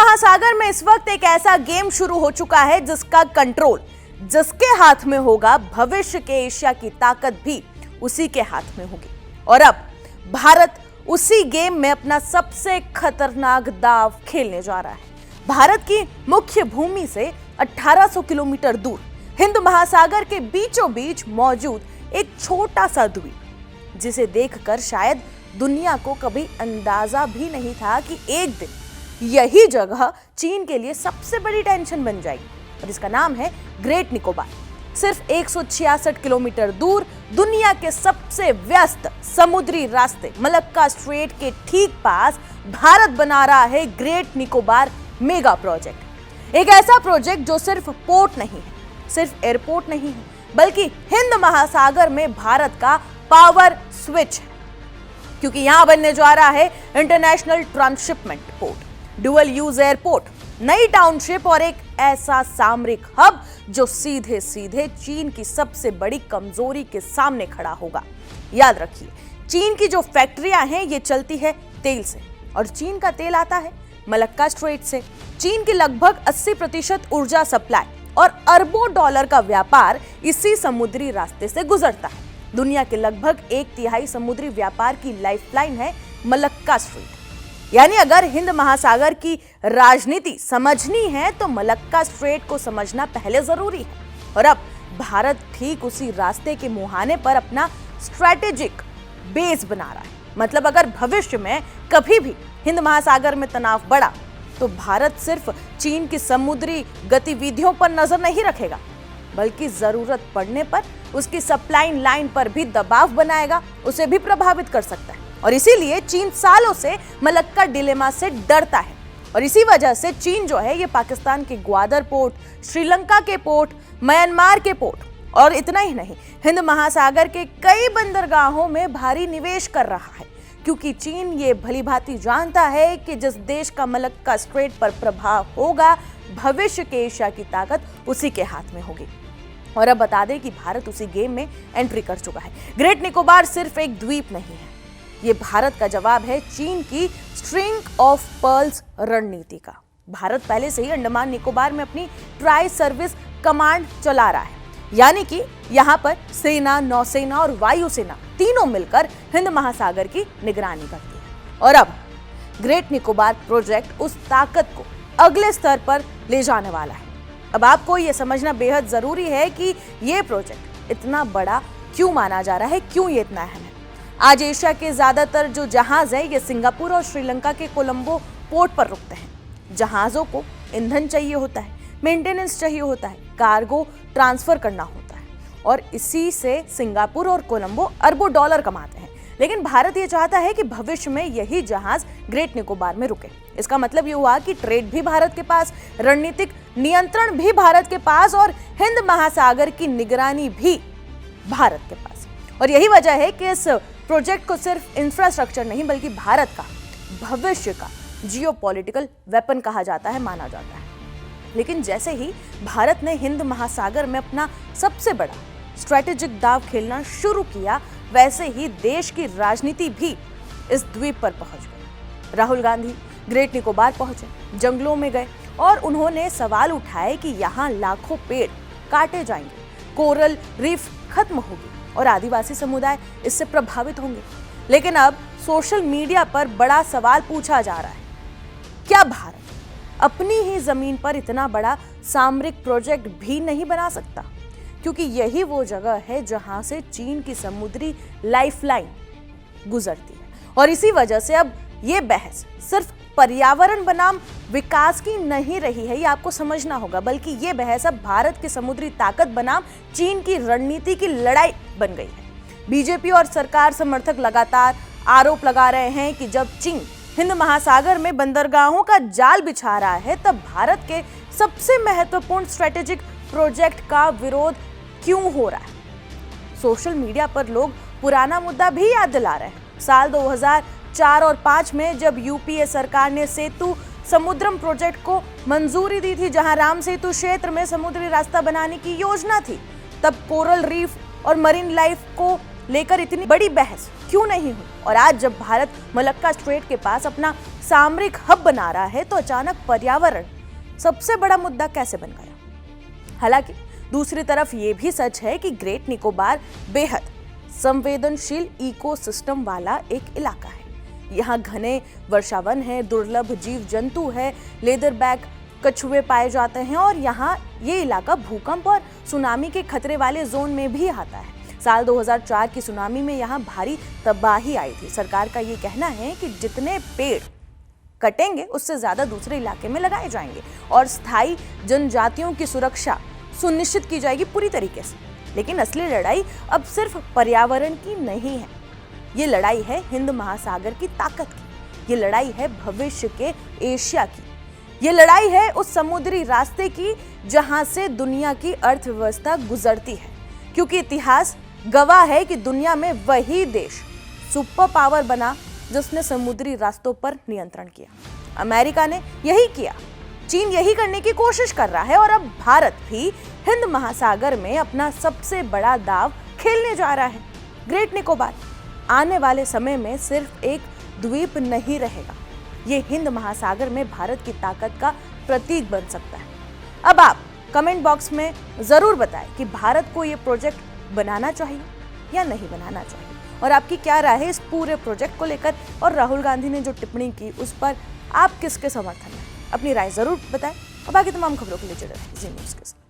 महासागर में इस वक्त एक ऐसा गेम शुरू हो चुका है जिसका कंट्रोल जिसके हाथ में होगा, भविष्य के एशिया की ताकत भी उसी के हाथ में होगी। और अब भारत उसी गेम में अपना सबसे खतरनाक दांव खेलने जा रहा है। भारत की मुख्य भूमि से 1800 किलोमीटर दूर हिंद महासागर के बीचों बीच मौजूद एक छोटा सा द्वीप, जिसे देखकर शायद दुनिया को कभी अंदाजा भी नहीं था कि एक दिन यही जगह चीन के लिए सबसे बड़ी टेंशन बन जाएगी। और इसका नाम है ग्रेट निकोबार। सिर्फ 166 किलोमीटर दूर दुनिया के सबसे व्यस्त समुद्री रास्ते मलक्का स्ट्रेट के ठीक पास भारत बना रहा है ग्रेट निकोबार मेगा प्रोजेक्ट। एक ऐसा प्रोजेक्ट जो सिर्फ पोर्ट नहीं है, सिर्फ एयरपोर्ट नहीं है, बल्कि हिंद महासागर में भारत का पावर स्विच है। क्योंकि यहां बनने जा रहा है international transshipment port, dual use airport, नई टाउनशिप और एक ऐसा सामरिक हब जो सीधे सीधे चीन की सबसे बड़ी कमजोरी के सामने खड़ा होगा। याद रखिए, चीन की जो फैक्ट्रियां हैं ये चलती है तेल से, और चीन का तेल आता है मलक्का स्ट्रेट से। चीन की लगभग 80% ऊर्जा सप्लाई और अरबों डॉलर का व्यापार इसी समुद्री रास्ते से गुजरता है। दुनिया के लगभग 1/3 समुद्री व्यापार की लाइफलाइन है मलक्का स्ट्रेट। यानी अगर हिंद महासागर की राजनीति समझनी है तो मलक्का स्ट्रेट को समझना पहले जरूरी है। और अब भारत ठीक उसी रास्ते के मुहाने पर अपना स्ट्रेटेजिक बेस बना रहा है। मतलब अगर भविष्य में कभी भी हिंद महासागर में तनाव बढ़ा तो भारत सिर्फ चीन की समुद्री गतिविधियों पर नजर नहीं रखेगा, बल्कि जरूरत पड़ने पर उसकी सप्लाई लाइन पर भी दबाव बनाएगा, उसे भी प्रभावित कर सकता है। और इसीलिए चीन सालों से मलक्का डिलेमा से डरता है। और इसी वजह से चीन जो है ये पाकिस्तान के ग्वादर पोर्ट, श्रीलंका के पोर्ट, म्यांमार के पोर्ट और इतना ही नहीं, हिंद महासागर के कई बंदरगाहों में भारी निवेश कर रहा है। क्योंकि चीन ये भलीभांति जानता है कि जिस देश का मलक्का स्ट्रेट पर प्रभाव होगा, भविष्य के एशिया की ताकत उसी के हाथ में होगी। और अब बता दें कि भारत उसी गेम में एंट्री कर चुका है। ग्रेट निकोबार सिर्फ एक द्वीप नहीं है, ये भारत का जवाब है चीन की स्ट्रिंग ऑफ पर्ल्स रणनीति का। भारत पहले से ही अंडमान निकोबार में अपनी ट्राई सर्विस कमांड चला रहा है, यानी कि यहाँ पर सेना, नौसेना और वायुसेना तीनों मिलकर हिंद महासागर की निगरानी करती है। और अब ग्रेट निकोबार प्रोजेक्ट उस ताकत को अगले स्तर पर ले जाने वाला है। अब आपको यह समझना बेहद जरूरी है कि यह प्रोजेक्ट इतना बड़ा क्यों माना जा रहा है, क्यों ये इतना अहम है। आज एशिया के ज्यादातर जो जहाज है ये सिंगापुर और श्रीलंका के कोलंबो पोर्ट पर रुकते हैं। जहाजों को ईंधन चाहिए होता है, मेंटेनेंस चाहिए होता है, कार्गो ट्रांसफर करना होता है, और इसी से सिंगापुर और कोलंबो अरबों डॉलर कमाते हैं। लेकिन भारत ये चाहता है कि भविष्य में यही जहाज ग्रेट निकोबार में रुके। इसका मतलब ये हुआ कि ट्रेड भी भारत के पास, रणनीतिक नियंत्रण भी भारत के पास और हिंद महासागर की निगरानी भी भारत के पास। और यही वजह है कि इस प्रोजेक्ट को सिर्फ इंफ्रास्ट्रक्चर नहीं बल्कि भारत का भविष्य का जियोपॉलिटिकल वेपन कहा जाता है, माना जाता है। लेकिन जैसे ही भारत ने हिंद महासागर में अपना सबसे बड़ा स्ट्रेटेजिक दांव खेलना शुरू किया, वैसे ही देश की राजनीति भी इस द्वीप पर पहुंच गई। राहुल गांधी ग्रेट निकोबार पहुंचे, जंगलों में गए और उन्होंने सवाल उठाए कि यहाँ लाखों पेड़ काटे जाएंगे, कोरल रीफ खत्म होगी और आदिवासी समुदाय इससे प्रभावित होंगे। लेकिन अब सोशल मीडिया पर बड़ा सवाल पूछा जा रहा है, क्या भारत अपनी ही जमीन पर इतना बड़ा सामरिक प्रोजेक्ट भी नहीं बना सकता? क्योंकि यही वो जगह है जहां से चीन की समुद्री लाइफलाइन गुजरती है। और इसी वजह से अब ये बहस सिर्फ पर्यावरण बनाम विकास की नहीं रही है, ये आपको समझना होगा, बल्कि ये बहस अब भारत की समुद्री ताकत बनाम चीन की रणनीति की लड़ाई बन गई है। बीजेपी और सरकार समर्थक लगातार आरोप लगा रहे हैं कि जब चीन हिंद महासागर में बंदरगाहों का जाल बिछा रहा है, तब भारत के सबसे महत्वपूर्ण स्ट्रेटेजिक प्रोजेक्ट का विरोध क्यों हो रहा है। सोशल मीडिया पर लोग पुराना मुद्दा भी याद दिला रहे हैं। साल 2004 और 5 में जब यूपीए सरकार ने सेतु समुद्रम प्रोजेक्ट को मंजूरी दी थी, जहां राम सेतु क्षेत्र में समुद्री रास्ता बनाने की योजना थी, तब कोरल रीफ और मरीन लाइफ को लेकर इतनी बड़ी बहस क्यों नहीं हुई। और आज जब भारत मलक्का स्ट्रेट के पास अपना सामरिक हब बना रहा है, तो अचानक पर्यावरण सबसे बड़ा मुद्दा कैसे बन गया? हालांकि दूसरी तरफ ये भी सच है कि ग्रेट निकोबार बेहद संवेदनशील इकोसिस्टम वाला एक इलाका है। यहाँ घने वर्षावन है, दुर्लभ जीव जंतु है, लेदरबैक कछुए पाए जाते हैं और यहाँ ये इलाका भूकंप और सुनामी के खतरे वाले जोन में भी आता है। साल 2004 की सुनामी में यहाँ भारी तबाही आई थी। सरकार का ये कहना है कि जितने पेड़ कटेंगे उससे ज्यादा दूसरे इलाके में लगाए जाएंगे और स्थायी जनजातियों की सुरक्षा सुनिश्चित की जाएगी पूरी तरीके से। लेकिन असली लड़ाई अब सिर्फ पर्यावरण की नहीं है, ये लड़ाई है हिंद महासागर की ताकत की, ये लड़ाई है भविष्य के एशिया की, ये लड़ाई है उस समुद्री रास्ते की जहां से दुनिया की अर्थव्यवस्था गुजरती है। क्योंकि इतिहास गवाह है कि दुनिया में वही देश सुपर पावर बना जिसने समुद्री रास्तों पर नियंत्रण किया। अमेरिका ने यही किया, चीन यही करने की कोशिश कर रहा है और अब भारत भी हिंद महासागर में अपना सबसे बड़ा दांव खेलने जा रहा है। ग्रेट निकोबार आने वाले समय में सिर्फ एक द्वीप नहीं रहेगा, ये हिंद महासागर में भारत की ताकत का प्रतीक बन सकता है। अब आप कमेंट बॉक्स में जरूर बताएं कि भारत को ये प्रोजेक्ट बनाना चाहिए या नहीं बनाना चाहिए, और आपकी क्या राय है इस पूरे प्रोजेक्ट को लेकर, और राहुल गांधी ने जो टिप्पणी की उस पर आप किसके समर्थन में? अपनी राय जरूर बताएं और बाकी तमाम खबरों के लिए जुड़े रहें जी न्यूज़ के साथ।